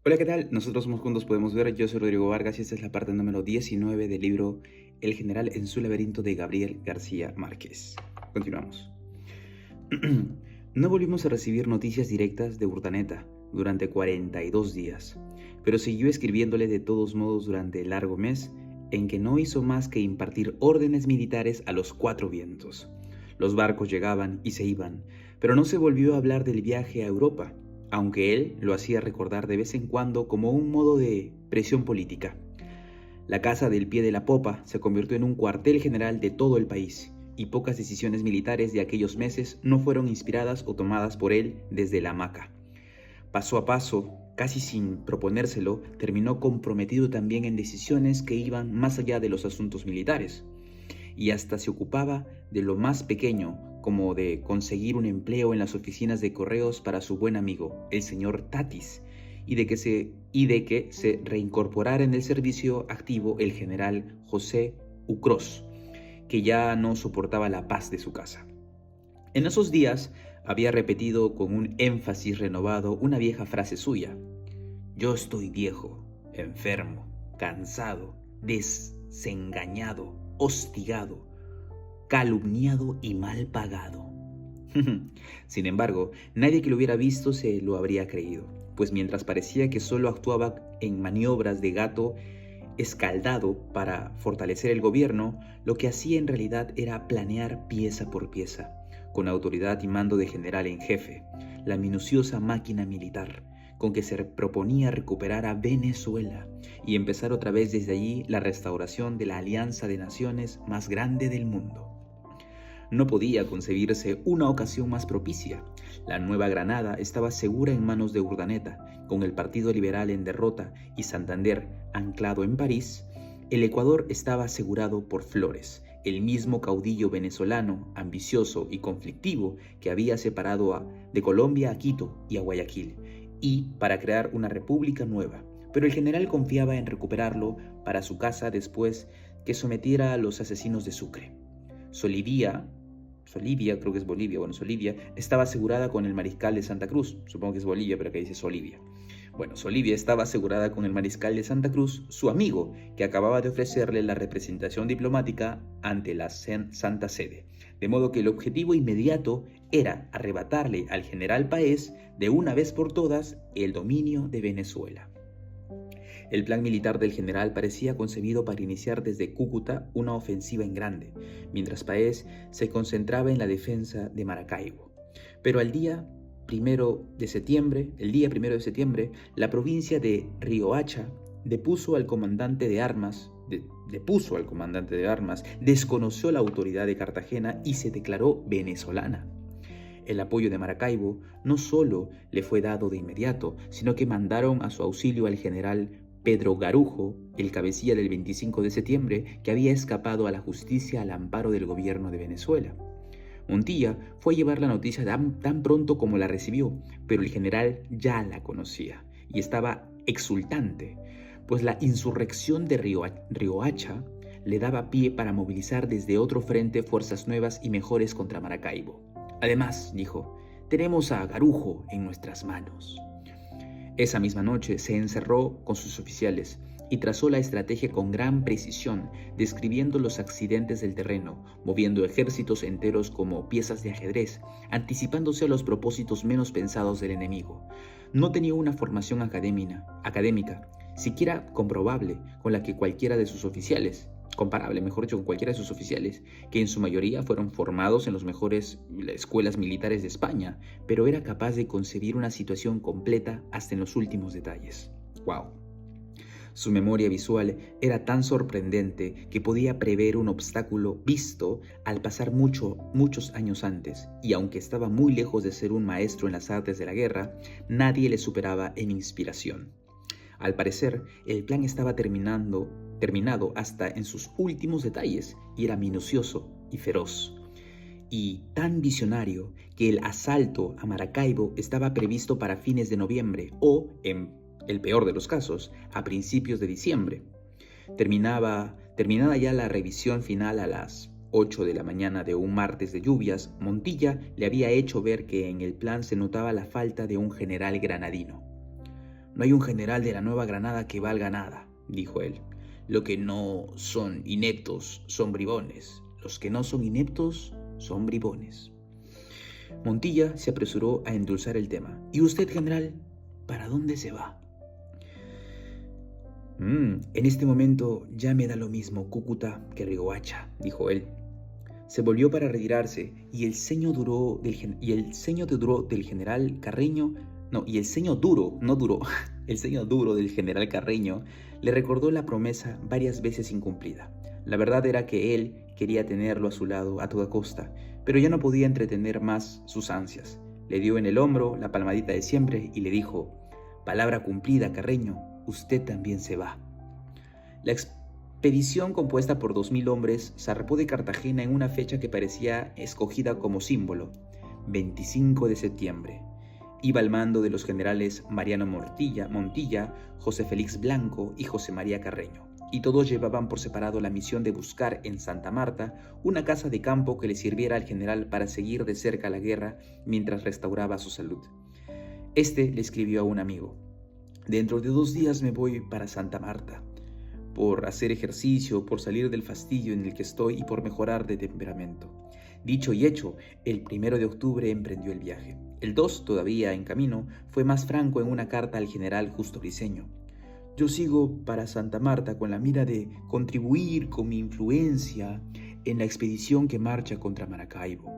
Hola, ¿qué tal? Nosotros somos Juntos Podemos Ver. Yo soy Rodrigo Vargas y esta es la parte número 19 del libro El General en su laberinto de Gabriel García Márquez. Continuamos. No volvimos a recibir noticias directas de Urdaneta durante 42 días, pero siguió escribiéndole de todos modos durante el largo mes en que no hizo más que impartir órdenes militares a los cuatro vientos. Los barcos llegaban y se iban, pero no se volvió a hablar del viaje a Europa, aunque él lo hacía recordar de vez en cuando como un modo de presión política. La casa del pie de la popa se convirtió en un cuartel general de todo el país, y pocas decisiones militares de aquellos meses no fueron inspiradas o tomadas por él desde la hamaca. Paso a paso, casi sin proponérselo, terminó comprometido también en decisiones que iban más allá de los asuntos militares, y hasta se ocupaba de lo más pequeño, como de conseguir un empleo en las oficinas de correos para su buen amigo, el señor Tatis, y de que se reincorporara en el servicio activo el general José Ucros, que ya no soportaba la paz de su casa. En esos días había repetido con un énfasis renovado una vieja frase suya: yo estoy viejo, enfermo, cansado, desengañado, hostigado, calumniado y mal pagado. Sin embargo, nadie que lo hubiera visto se lo habría creído, pues mientras parecía que solo actuaba en maniobras de gato escaldado para fortalecer el gobierno, lo que hacía en realidad era planear pieza por pieza, con autoridad y mando de general en jefe, la minuciosa máquina militar, con que se proponía recuperar a Venezuela y empezar otra vez desde allí la restauración de la alianza de naciones más grande del mundo. No podía concebirse una ocasión más propicia. La Nueva Granada estaba segura en manos de Urdaneta, con el Partido Liberal en derrota y Santander anclado en París. El Ecuador estaba asegurado por Flores, el mismo caudillo venezolano, ambicioso y conflictivo que había separado de Colombia a Quito y a Guayaquil, y para crear una república nueva. Pero el general confiaba en recuperarlo para su casa después que sometiera a los asesinos de Sucre. Solivia, creo que es Bolivia, Solivia, estaba asegurada con el mariscal de Santa Cruz, supongo que es Bolivia, pero acá dice Solivia. Solivia estaba asegurada con el mariscal de Santa Cruz, su amigo, que acababa de ofrecerle la representación diplomática ante la Santa Sede, de modo que el objetivo inmediato era arrebatarle al general Páez de una vez por todas el dominio de Venezuela. El plan militar del general parecía concebido para iniciar desde Cúcuta una ofensiva en grande, mientras Páez se concentraba en la defensa de Maracaibo. Pero el día 1 de septiembre, la provincia de Riohacha depuso al comandante de armas, desconoció la autoridad de Cartagena y se declaró venezolana. El apoyo de Maracaibo no solo le fue dado de inmediato, sino que mandaron a su auxilio al general Pedro Garujo, el cabecilla del 25 de septiembre, que había escapado a la justicia al amparo del gobierno de Venezuela. Montilla fue a llevar la noticia tan pronto como la recibió, pero el general ya la conocía y estaba exultante, pues la insurrección de Riohacha le daba pie para movilizar desde otro frente fuerzas nuevas y mejores contra Maracaibo. Además, dijo, tenemos a Garujo en nuestras manos. Esa misma noche se encerró con sus oficiales y trazó la estrategia con gran precisión, describiendo los accidentes del terreno, moviendo ejércitos enteros como piezas de ajedrez, anticipándose a los propósitos menos pensados del enemigo. No tenía una formación académica, siquiera comparable con cualquiera de sus oficiales, que en su mayoría fueron formados en las mejores escuelas militares de España, pero era capaz de concebir una situación completa hasta en los últimos detalles. ¡Wow! Su memoria visual era tan sorprendente que podía prever un obstáculo visto al pasar muchos años antes, y aunque estaba muy lejos de ser un maestro en las artes de la guerra, nadie le superaba en inspiración. Al parecer, el plan estaba terminado hasta en sus últimos detalles y era minucioso y feroz, y tan visionario que el asalto a Maracaibo estaba previsto para fines de noviembre o, en el peor de los casos, a principios de diciembre. Terminada ya la revisión final a las 8 de la mañana de un martes de lluvias, Montilla le había hecho ver que en el plan se notaba la falta de un general granadino. No hay un general de la Nueva Granada que valga nada, dijo él. Lo que no son ineptos son bribones. Los que no son ineptos son bribones. Montilla se apresuró a endulzar el tema. ¿Y usted, general, para dónde se va? En este momento ya me da lo mismo Cúcuta que Riohacha, dijo él. Se volvió para retirarse y el ceño duro del general Carreño, el ceño duro del general Carreño le recordó la promesa varias veces incumplida. La verdad era que él quería tenerlo a su lado a toda costa, pero ya no podía entretener más sus ansias. Le dio en el hombro la palmadita de siempre y le dijo: palabra cumplida, Carreño, usted también se va. La expedición, compuesta por 2000 hombres, zarpó de Cartagena en una fecha que parecía escogida como símbolo: 25 de septiembre. Iba al mando de los generales Mariano Montilla, José Félix Blanco y José María Carreño, y todos llevaban por separado la misión de buscar en Santa Marta una casa de campo que le sirviera al general para seguir de cerca la guerra mientras restauraba su salud. Este le escribió a un amigo: dentro de 2 días me voy para Santa Marta, por hacer ejercicio, por salir del fastidio en el que estoy y por mejorar de temperamento. Dicho y hecho, el 1 de octubre emprendió el viaje. El 2, todavía en camino, fue más franco en una carta al general Justo Briceño: yo sigo para Santa Marta con la mira de contribuir con mi influencia en la expedición que marcha contra Maracaibo.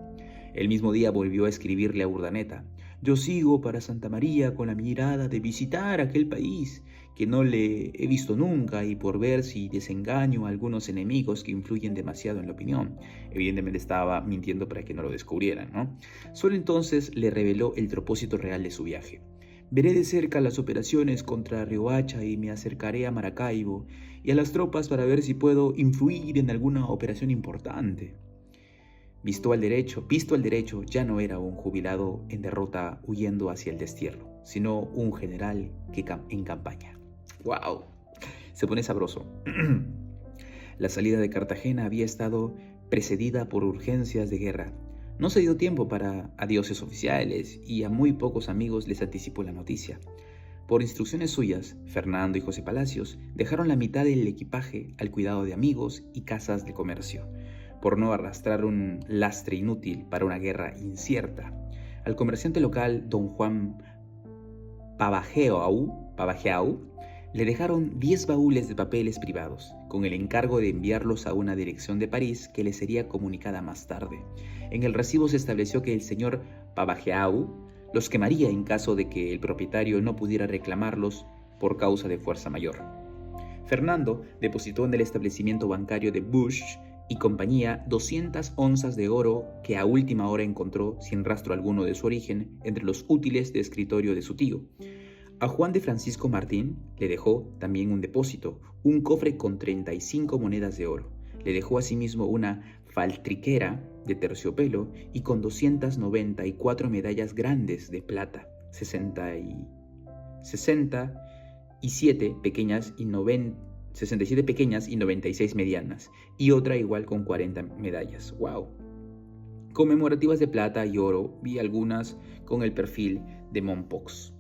El mismo día volvió a escribirle a Urdaneta: yo sigo para Santa María con la mirada de visitar aquel país que no le he visto nunca y por ver si desengaño a algunos enemigos que influyen demasiado en la opinión. Evidentemente estaba mintiendo para que no lo descubrieran, ¿no? Solo entonces le reveló el propósito real de su viaje: veré de cerca las operaciones contra Riohacha y me acercaré a Maracaibo y a las tropas para ver si puedo influir en alguna operación importante. Visto al derecho, ya no era un jubilado en derrota huyendo hacia el destierro, sino un general en campaña. ¡Wow! Se pone sabroso. La salida de Cartagena había estado precedida por urgencias de guerra. No se dio tiempo para adioses oficiales y a muy pocos amigos les anticipó la noticia. Por instrucciones suyas, Fernando y José Palacios dejaron la mitad del equipaje al cuidado de amigos y casas de comercio, por no arrastrar un lastre inútil para una guerra incierta. Al comerciante local, don Juan Pavageau, le dejaron 10 baúles de papeles privados, con el encargo de enviarlos a una dirección de París que le sería comunicada más tarde. En el recibo se estableció que el señor Pavageau los quemaría en caso de que el propietario no pudiera reclamarlos por causa de fuerza mayor. Fernando depositó en el establecimiento bancario de Bush y compañía 200 onzas de oro que a última hora encontró, sin rastro alguno de su origen, entre los útiles de escritorio de su tío. A Juan de Francisco Martín le dejó también un depósito, un cofre con 35 monedas de oro. Le dejó asimismo una faltriquera de terciopelo y con 294 medallas grandes de plata, 67 pequeñas y 96 medianas, y otra igual con 40 medallas. ¡Wow! Conmemorativas de plata y oro, vi algunas con el perfil de Mompox.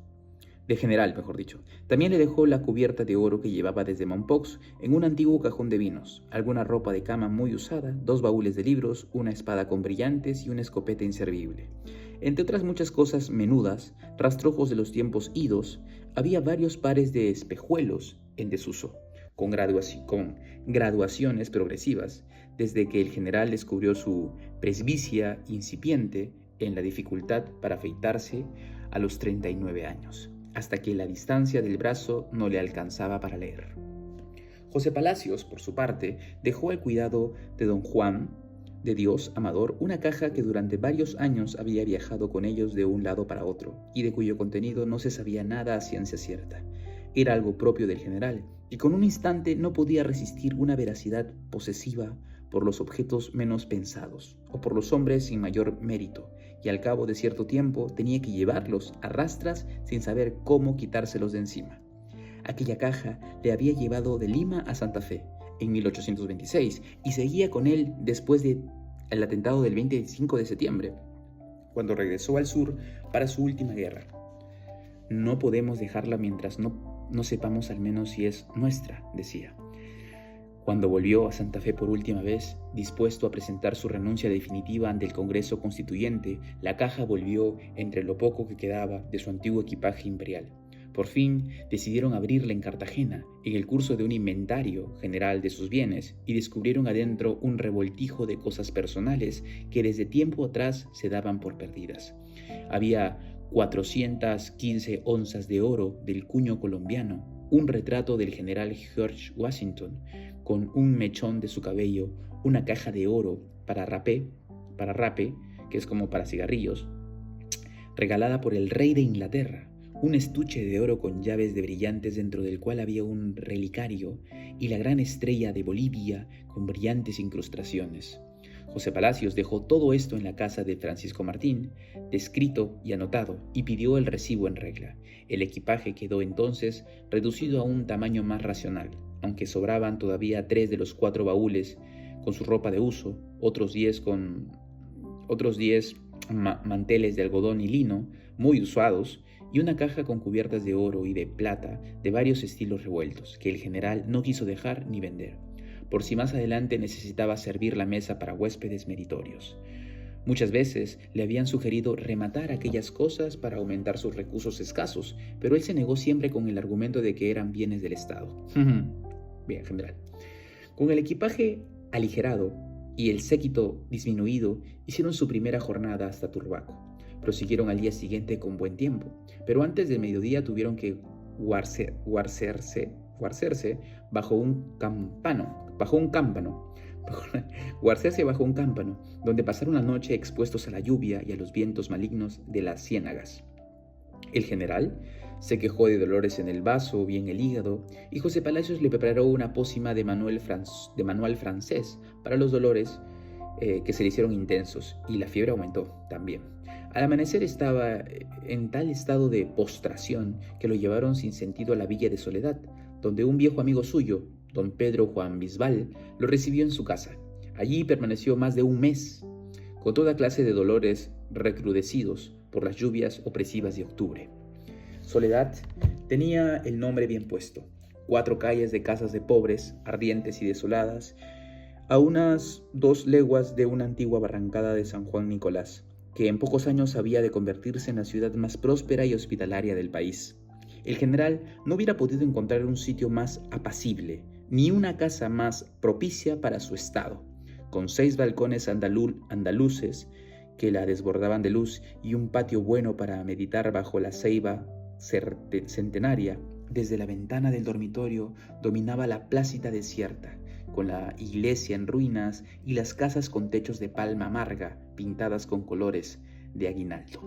De general, mejor dicho. También le dejó la cubierta de oro que llevaba desde Mompox en un antiguo cajón de vinos, alguna ropa de cama muy usada, 2 baúles de libros, una espada con brillantes y una escopeta inservible. Entre otras muchas cosas menudas, rastrojos de los tiempos idos, había varios pares de espejuelos en desuso, con graduaciones progresivas, desde que el general descubrió su presbicia incipiente en la dificultad para afeitarse a los 39 años, hasta que la distancia del brazo no le alcanzaba para leer. José Palacios, por su parte, dejó al cuidado de don Juan de Dios Amador una caja que durante varios años había viajado con ellos de un lado para otro y de cuyo contenido no se sabía nada a ciencia cierta. Era algo propio del general, y con un instante no podía resistir una veracidad posesiva por los objetos menos pensados, o por los hombres sin mayor mérito, y al cabo de cierto tiempo tenía que llevarlos a rastras sin saber cómo quitárselos de encima. Aquella caja le había llevado de Lima a Santa Fe en 1826 y seguía con él después del atentado del 25 de septiembre, cuando regresó al sur para su última guerra. No podemos dejarla mientras no sepamos al menos si es nuestra, decía. Cuando volvió a Santa Fe por última vez, dispuesto a presentar su renuncia definitiva ante el Congreso Constituyente, la caja volvió entre lo poco que quedaba de su antiguo equipaje imperial. Por fin decidieron abrirla en Cartagena, en el curso de un inventario general de sus bienes, y descubrieron adentro un revoltijo de cosas personales que desde tiempo atrás se daban por perdidas. Había 415 onzas de oro del cuño colombiano, un retrato del general George Washington con un mechón de su cabello, una caja de oro para rape, que es como para cigarrillos, regalada por el rey de Inglaterra, un estuche de oro con llaves de brillantes dentro del cual había un relicario y la gran estrella de Bolivia con brillantes incrustaciones. José Palacios dejó todo esto en la casa de Francisco Martín, descrito y anotado, y pidió el recibo en regla. El equipaje quedó entonces reducido a un tamaño más racional, aunque sobraban todavía 3 de los 4 baúles con su ropa de uso, otros 10 manteles de algodón y lino muy usados, y una caja con cubiertas de oro y de plata de varios estilos revueltos, que el general no quiso dejar ni vender, por si más adelante necesitaba servir la mesa para huéspedes meritorios. Muchas veces le habían sugerido rematar aquellas cosas para aumentar sus recursos escasos, pero él se negó siempre con el argumento de que eran bienes del Estado. Bien, general. Con el equipaje aligerado y el séquito disminuido, hicieron su primera jornada hasta Turbaco. Prosiguieron al día siguiente con buen tiempo, pero antes del mediodía tuvieron que guarcerse bajo un cámpano, donde pasaron la noche expuestos a la lluvia y a los vientos malignos de las ciénagas. El general se quejó de dolores en el vaso y en el hígado, y José Palacios le preparó una pócima de manual francés para los dolores que se le hicieron intensos, y la fiebre aumentó también. Al amanecer estaba en tal estado de postración que lo llevaron sin sentido a la villa de Soledad, donde un viejo amigo suyo, don Pedro Juan Bisbal, lo recibió en su casa. Allí permaneció más de un mes, con toda clase de dolores recrudecidos por las lluvias opresivas de octubre. Soledad tenía el nombre bien puesto. 4 calles de casas de pobres, ardientes y desoladas, a unas 2 leguas de una antigua barrancada de San Juan Nicolás, que en pocos años había de convertirse en la ciudad más próspera y hospitalaria del país. El general no hubiera podido encontrar un sitio más apacible, ni una casa más propicia para su estado, con 6 balcones andaluces que la desbordaban de luz y un patio bueno para meditar bajo la ceiba centenaria. Desde la ventana del dormitorio dominaba la plácida desierta, con la iglesia en ruinas y las casas con techos de palma amarga pintadas con colores de aguinaldo.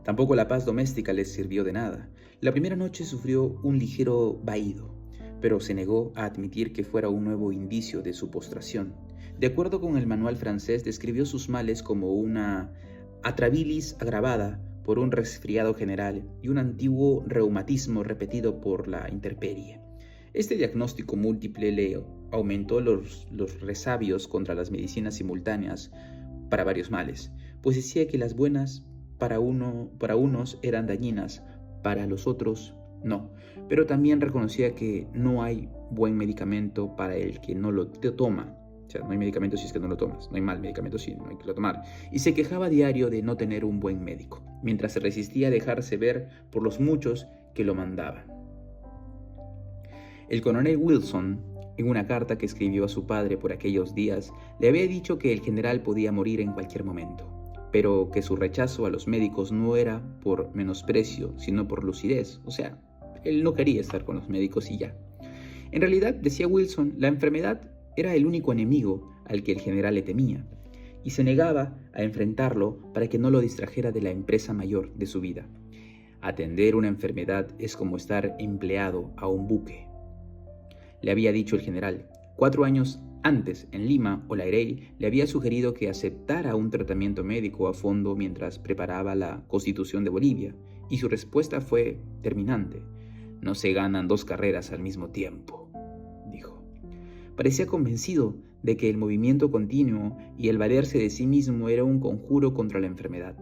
Tampoco la paz doméstica les sirvió de nada. La primera noche sufrió un ligero vaído, pero se negó a admitir que fuera un nuevo indicio de su postración. De acuerdo con el manual francés, describió sus males como una atrabilis agravada por un resfriado general y un antiguo reumatismo repetido por la intemperie. Este diagnóstico múltiple le aumentó los resabios contra las medicinas simultáneas para varios males, pues decía que las buenas para unos eran dañinas, para los otros no, pero también reconocía que no hay buen medicamento para el que no lo toma. O sea, no hay medicamento si es que no lo tomas, no hay mal medicamento si no hay que lo tomar. Y se quejaba diario de no tener un buen médico, mientras se resistía a dejarse ver por los muchos que lo mandaban. El coronel Wilson, en una carta que escribió a su padre por aquellos días, le había dicho que el general podía morir en cualquier momento, pero que su rechazo a los médicos no era por menosprecio, sino por lucidez. O sea, él no quería estar con los médicos y ya. En realidad, decía Wilson, la enfermedad era el único enemigo al que el general le temía, y se negaba a enfrentarlo para que no lo distrajera de la empresa mayor de su vida. Atender una enfermedad es como estar empleado a un buque, le había dicho el general. 4 años antes, en Lima, Olairey le había sugerido que aceptara un tratamiento médico a fondo mientras preparaba la Constitución de Bolivia, y su respuesta fue terminante. No se ganan 2 carreras al mismo tiempo, dijo. Parecía convencido de que el movimiento continuo y el valerse de sí mismo era un conjuro contra la enfermedad.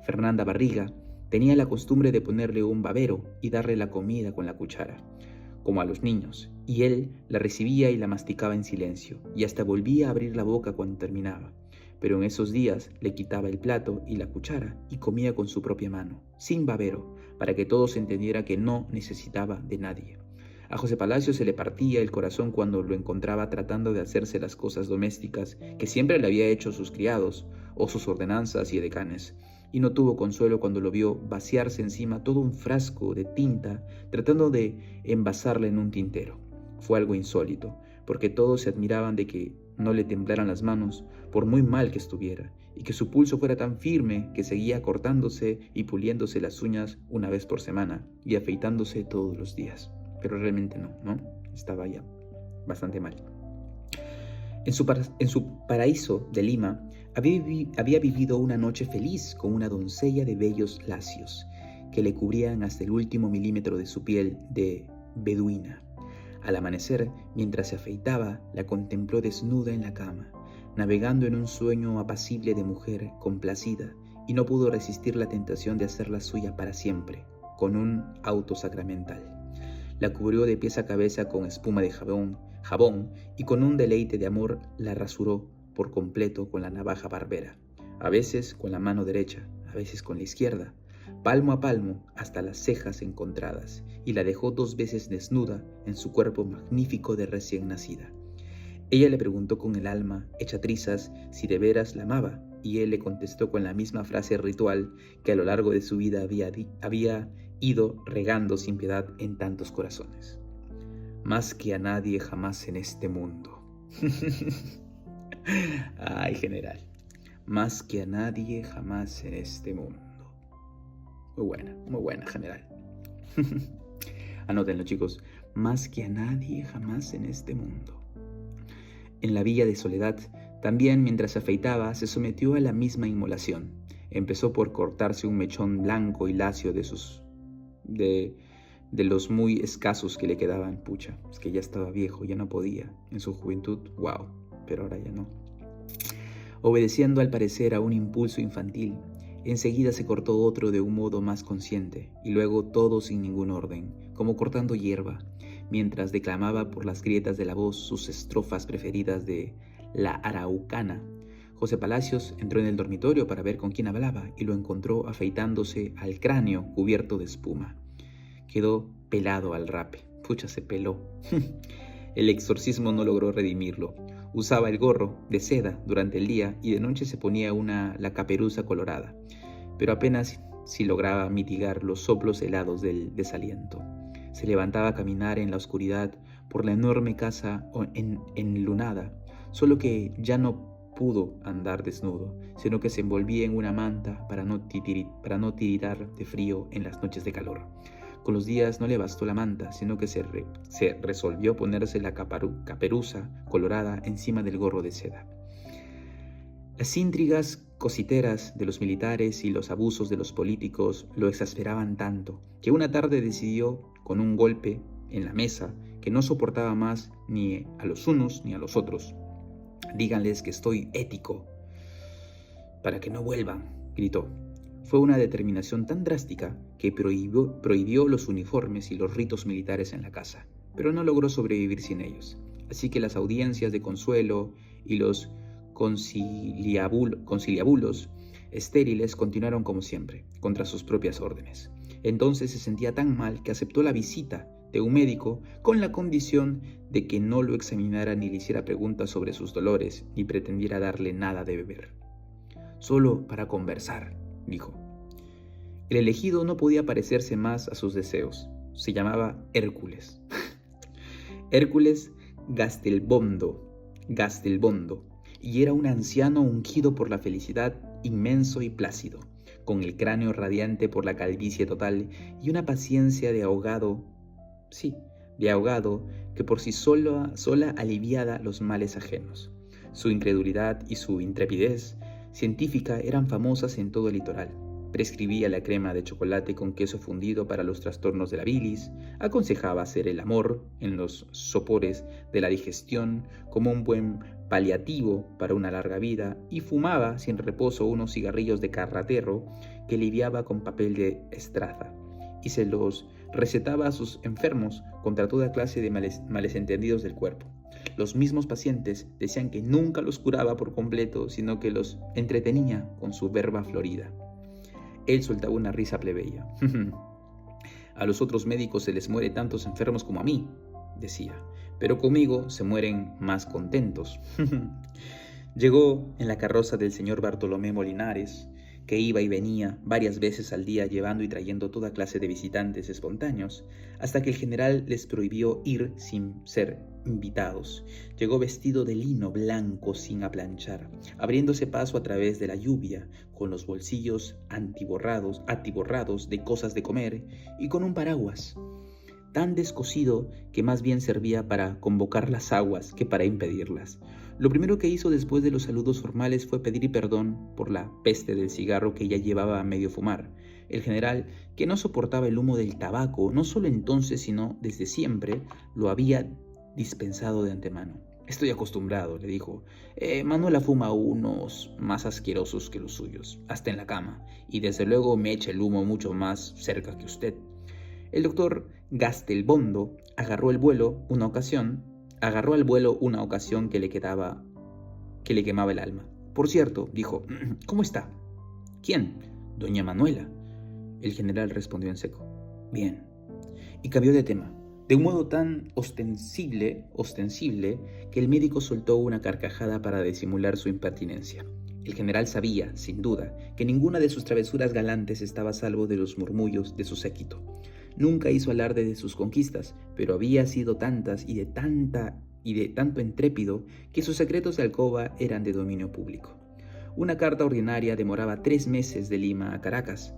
Fernanda Barriga, Tenía la costumbre de ponerle un babero y darle la comida con la cuchara, como a los niños, y él la recibía y la masticaba en silencio, y hasta volvía a abrir la boca cuando terminaba. Pero en esos días le quitaba el plato y la cuchara y comía con su propia mano, sin babero, para que todos entendieran que no necesitaba de nadie. A José Palacio se le partía el corazón cuando lo encontraba tratando de hacerse las cosas domésticas que siempre le había hecho sus criados o sus ordenanzas y edecanes, y no tuvo consuelo cuando lo vio vaciarse encima todo un frasco de tinta tratando de envasarla en un tintero. Fue algo insólito, porque todos se admiraban de que no le temblaran las manos por muy mal que estuviera, y que su pulso fuera tan firme que seguía cortándose y puliéndose las uñas una vez por semana y afeitándose todos los días. Pero realmente no, estaba ya bastante mal. En su paraíso de Lima había vivido una noche feliz con una doncella de vellos lacios que le cubrían hasta el último milímetro de su piel de beduina. Al amanecer, mientras se afeitaba, la contempló desnuda en la cama, navegando en un sueño apacible de mujer complacida, y no pudo resistir la tentación de hacerla suya para siempre, con un auto sacramental. La cubrió de pies a cabeza con espuma de jabón, y con un deleite de amor la rasuró por completo con la navaja barbera, a veces con la mano derecha, a veces con la izquierda, palmo a palmo hasta las cejas encontradas, y la dejó 2 veces desnuda en su cuerpo magnífico de recién nacida. Ella le preguntó con el alma hecha trizas si de veras la amaba, y él le contestó con la misma frase ritual que a lo largo de su vida había ido regando sin piedad en tantos corazones: más que a nadie jamás en este mundo. Ay, general, más que a nadie jamás en este mundo. Muy buena, general. Anótenlo, chicos, más que a nadie jamás en este mundo. En la villa de Soledad, también mientras se afeitaba, se sometió a la misma inmolación. Empezó por cortarse un mechón blanco y lacio de los muy escasos que le quedaban. Pucha, es que ya estaba viejo, ya no podía. En su juventud, wow, pero ahora ya no. Obedeciendo al parecer a un impulso infantil, enseguida se cortó otro de un modo más consciente, y luego todo sin ningún orden, como cortando hierba, mientras declamaba por las grietas de la voz sus estrofas preferidas de La Araucana. José Palacios entró en el dormitorio para ver con quién hablaba y lo encontró afeitándose al cráneo cubierto de espuma. Quedó pelado al rape. Pucha, se peló. El exorcismo no logró redimirlo. Usaba el gorro de seda durante el día y de noche se ponía la caperuza colorada, pero apenas si lograba mitigar los soplos helados del desaliento. Se levantaba a caminar en la oscuridad por la enorme casa enlunada, solo que ya no pudo andar desnudo, sino que se envolvía en una manta para no tiritar de frío en las noches de calor. Con los días no le bastó la manta, sino que se resolvió ponerse la caperuza colorada encima del gorro de seda. Las intrigas cositeras de los militares y los abusos de los políticos lo exasperaban tanto que una tarde decidió, con un golpe en la mesa, que no soportaba más ni a los unos ni a los otros. «Díganles que estoy ético, para que no vuelvan», gritó. Fue una determinación tan drástica que prohibió los uniformes y los ritos militares en la casa, pero no logró sobrevivir sin ellos. Así que las audiencias de consuelo y los conciliabulos estériles continuaron como siempre, contra sus propias órdenes. Entonces se sentía tan mal que aceptó la visita de un médico con la condición de que no lo examinara ni le hiciera preguntas sobre sus dolores ni pretendiera darle nada de beber. «Solo para conversar», dijo. El elegido no podía parecerse más a sus deseos. Se llamaba Hércules. Hércules Gastelbondo, y era un anciano ungido por la felicidad, inmenso y plácido, con el cráneo radiante por la calvicie total y una paciencia de ahogado que por sí sola aliviaba los males ajenos. Su incredulidad y su intrepidez científica eran famosas en todo el litoral. Prescribía la crema de chocolate con queso fundido para los trastornos de la bilis, aconsejaba hacer el amor en los sopores de la digestión como un buen paliativo para una larga vida y fumaba sin reposo unos cigarrillos de carraterro que lidiaba con papel de estraza y se los recetaba a sus enfermos contra toda clase de malesentendidos del cuerpo. Los mismos pacientes decían que nunca los curaba por completo, sino que los entretenía con su verba florida. Él soltaba una risa plebeya. A los otros médicos se les muere tantos enfermos como a mí, decía, pero conmigo se mueren más contentos. Llegó en la carroza del señor Bartolomé Molinares, que iba y venía varias veces al día llevando y trayendo toda clase de visitantes espontáneos, hasta que el general les prohibió ir sin ser invitados. Llegó vestido de lino blanco sin aplanchar, abriéndose paso a través de la lluvia, con los bolsillos atiborrados de cosas de comer y con un paraguas tan descosido que más bien servía para convocar las aguas que para impedirlas. Lo primero que hizo después de los saludos formales fue pedir perdón por la peste del cigarro que ya llevaba a medio fumar. El general, que no soportaba el humo del tabaco, no solo entonces sino desde siempre, lo había dispensado de antemano. «Estoy acostumbrado», le dijo. «Manuela fuma unos más asquerosos que los suyos, hasta en la cama, y desde luego me echa el humo mucho más cerca que usted». El doctor Gastelbondo agarró al vuelo una ocasión que le quemaba el alma. «Por cierto», dijo, «¿cómo está?» «¿Quién?» «Doña Manuela». El general respondió en seco. «Bien». Y cambió de tema, de un modo tan ostensible que el médico soltó una carcajada para disimular su impertinencia. El general sabía, sin duda, que ninguna de sus travesuras galantes estaba a salvo de los murmullos de su séquito. Nunca hizo alarde de sus conquistas, pero había sido tantas y de tanto intrépido que sus secretos de alcoba eran de dominio público. Una carta ordinaria demoraba 3 meses de Lima a Caracas,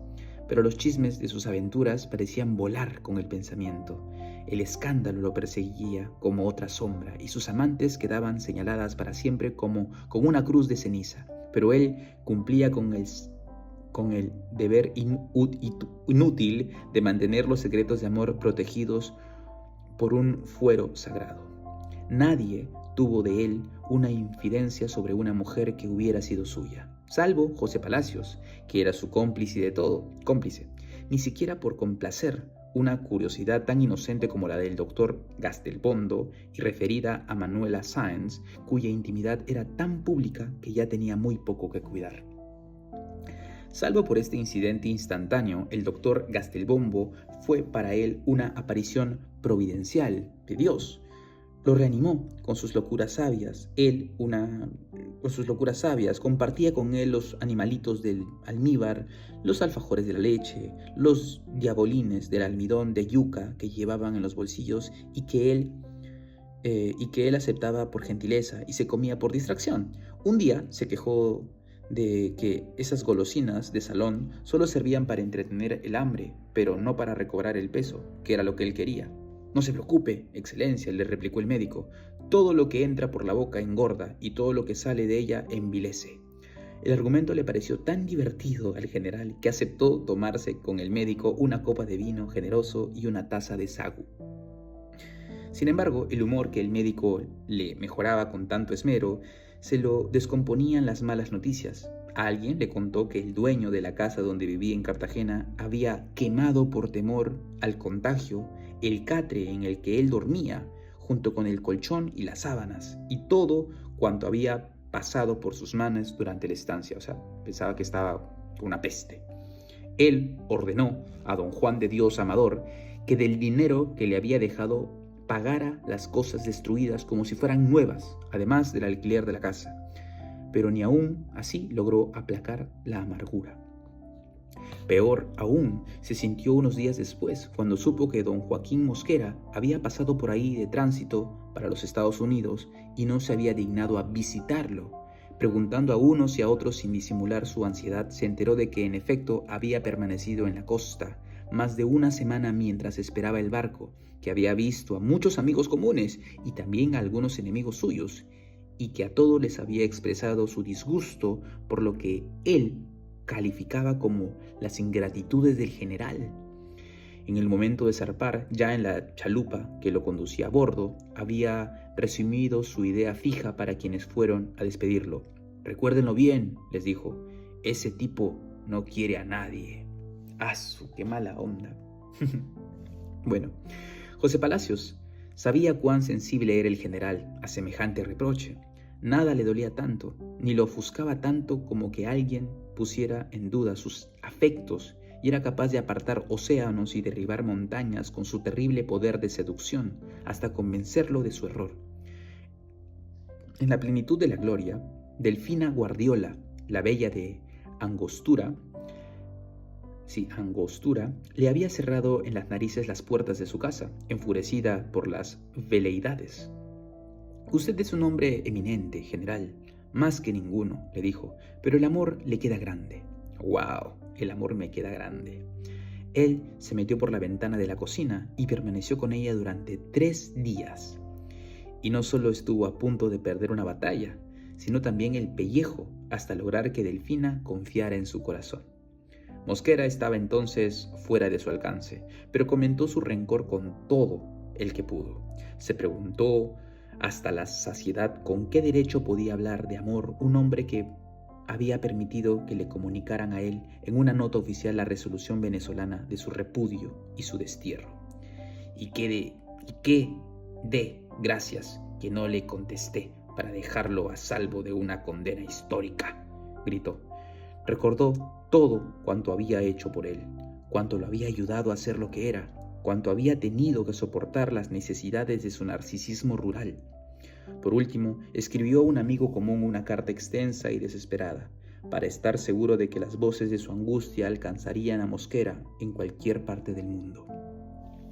pero los chismes de sus aventuras parecían volar con el pensamiento. El escándalo lo perseguía como otra sombra y sus amantes quedaban señaladas para siempre como con una cruz de ceniza, pero él cumplía con el deber inútil de mantener los secretos de amor protegidos por un fuero sagrado. Nadie tuvo de él una infidencia sobre una mujer que hubiera sido suya, salvo José Palacios, que era su cómplice, ni siquiera por complacer una curiosidad tan inocente como la del doctor Gastelbondo y referida a Manuela Sáenz, cuya intimidad era tan pública que ya tenía muy poco que cuidar. Salvo por este incidente instantáneo, el doctor Gastelbombo fue para él una aparición providencial de Dios. Lo reanimó con sus locuras sabias. Compartía con él los animalitos del almíbar, los alfajores de la leche, los diabolines del almidón de yuca que llevaban en los bolsillos y que él aceptaba por gentileza y se comía por distracción. Un día se quejó de que esas golosinas de salón solo servían para entretener el hambre, pero no para recobrar el peso, que era lo que él quería. «No se preocupe, excelencia», le replicó el médico. «Todo lo que entra por la boca engorda y todo lo que sale de ella envilece». El argumento le pareció tan divertido al general que aceptó tomarse con el médico una copa de vino generoso y una taza de sagú. Sin embargo, el humor que el médico le mejoraba con tanto esmero se lo descomponían las malas noticias. Alguien le contó que el dueño de la casa donde vivía en Cartagena había quemado por temor al contagio el catre en el que él dormía, junto con el colchón y las sábanas, y todo cuanto había pasado por sus manos durante la estancia. O sea, pensaba que estaba una peste. Él ordenó a don Juan de Dios Amador que del dinero que le había dejado pagara las cosas destruidas como si fueran nuevas, además del alquiler de la casa. Pero ni aún así logró aplacar la amargura. Peor aún se sintió unos días después, cuando supo que don Joaquín Mosquera había pasado por ahí de tránsito para los Estados Unidos y no se había dignado a visitarlo. Preguntando a unos y a otros sin disimular su ansiedad, se enteró de que en efecto había permanecido en la costa más de una semana mientras esperaba el barco, que había visto a muchos amigos comunes y también a algunos enemigos suyos, y que a todos les había expresado su disgusto por lo que él calificaba como las ingratitudes del general. En el momento de zarpar, ya en la chalupa que lo conducía a bordo, había resumido su idea fija para quienes fueron a despedirlo. «Recuérdenlo bien», les dijo, «ese tipo no quiere a nadie. ¡Asu, qué mala onda! Bueno, José Palacios sabía cuán sensible era el general a semejante reproche. Nada le dolía tanto, ni lo ofuscaba tanto como que alguien pusiera en duda sus afectos y era capaz de apartar océanos y derribar montañas con su terrible poder de seducción hasta convencerlo de su error. En la plenitud de la gloria, Delfina Guardiola, la bella de Angostura, le había cerrado en las narices las puertas de su casa, enfurecida por las veleidades. «Usted es un hombre eminente, general, más que ninguno», le dijo, «pero el amor le queda grande». «¡Wow! El amor me queda grande». Él se metió por la ventana de la cocina y permaneció con ella durante 3 días. Y no solo estuvo a punto de perder una batalla, sino también el pellejo, hasta lograr que Delfina confiara en su corazón. Mosquera estaba entonces fuera de su alcance, pero comentó su rencor con todo el que pudo. Se preguntó hasta la saciedad con qué derecho podía hablar de amor un hombre que había permitido que le comunicaran a él en una nota oficial la resolución venezolana de su repudio y su destierro. ¿Y qué de gracias que no le contesté para dejarlo a salvo de una condena histórica?», gritó. Recordó todo cuanto había hecho por él, cuánto lo había ayudado a ser lo que era, cuánto había tenido que soportar las necesidades de su narcisismo rural. Por último, escribió a un amigo común una carta extensa y desesperada, para estar seguro de que las voces de su angustia alcanzarían a Mosquera en cualquier parte del mundo.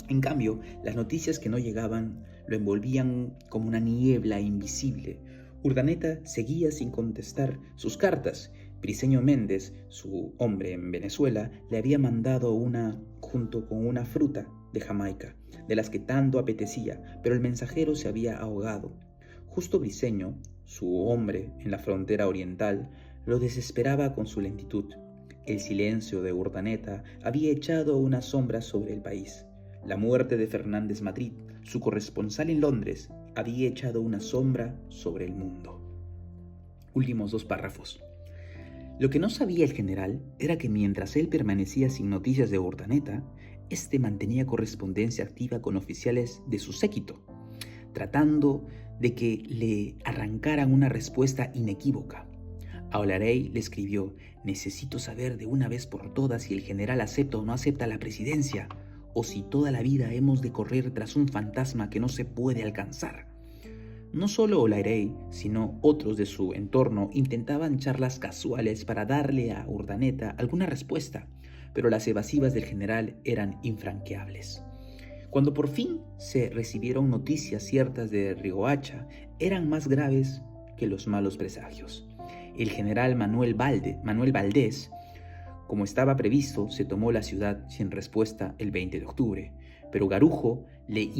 En cambio, las noticias que no llegaban lo envolvían como una niebla invisible. Urdaneta seguía sin contestar sus cartas. Briceño Méndez, su hombre en Venezuela, le había mandado una junto con una fruta de Jamaica, de las que tanto apetecía, pero el mensajero se había ahogado. Justo Briceño, su hombre en la frontera oriental, lo desesperaba con su lentitud. El silencio de Urdaneta había echado una sombra sobre el país. La muerte de Fernández Madrid, su corresponsal en Londres, había echado una sombra sobre el mundo. Últimos 2 párrafos. Lo que no sabía el general era que mientras él permanecía sin noticias de Urdaneta, este mantenía correspondencia activa con oficiales de su séquito, tratando de que le arrancaran una respuesta inequívoca. A Olarey le escribió: «Necesito saber de una vez por todas si el general acepta o no acepta la presidencia, o si toda la vida hemos de correr tras un fantasma que no se puede alcanzar». No solo Olarey, sino otros de su entorno intentaban charlas casuales para darle a Urdaneta alguna respuesta, pero las evasivas del general eran infranqueables. Cuando por fin se recibieron noticias ciertas de Riohacha, eran más graves que los malos presagios. El general Manuel Valdés, como estaba previsto, se tomó la ciudad sin respuesta el 20 de octubre, pero Garujo le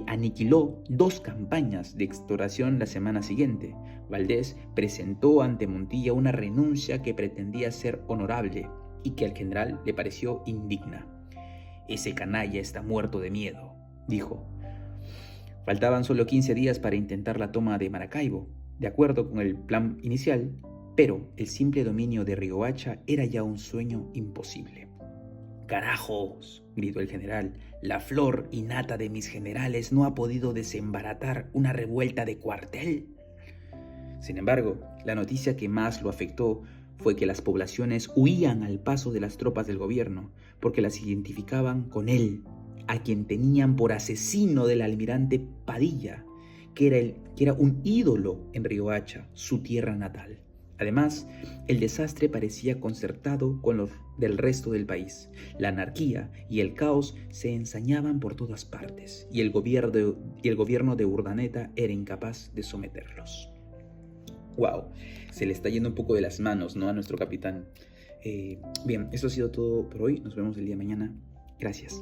aniquiló 2 campañas de exploración la semana siguiente. Valdés presentó ante Montilla una renuncia que pretendía ser honorable y que al general le pareció indigna. «Ese canalla está muerto de miedo», dijo. Faltaban solo 15 días para intentar la toma de Maracaibo, de acuerdo con el plan inicial, pero el simple dominio de Riohacha era ya un sueño imposible. «¡Carajos!», gritó el general, «la flor y nata de mis generales no ha podido desembaratar una revuelta de cuartel». Sin embargo, la noticia que más lo afectó fue que las poblaciones huían al paso de las tropas del gobierno, porque las identificaban con él, a quien tenían por asesino del almirante Padilla, que era un ídolo en Riohacha, su tierra natal. Además, el desastre parecía concertado con los del resto del país. La anarquía y el caos se ensañaban por todas partes, y el gobierno de Urdaneta era incapaz de someterlos. ¡Wow! Se le está yendo un poco de las manos, ¿no?, a nuestro capitán. Bien, eso ha sido todo por hoy. Nos vemos el día de mañana. Gracias.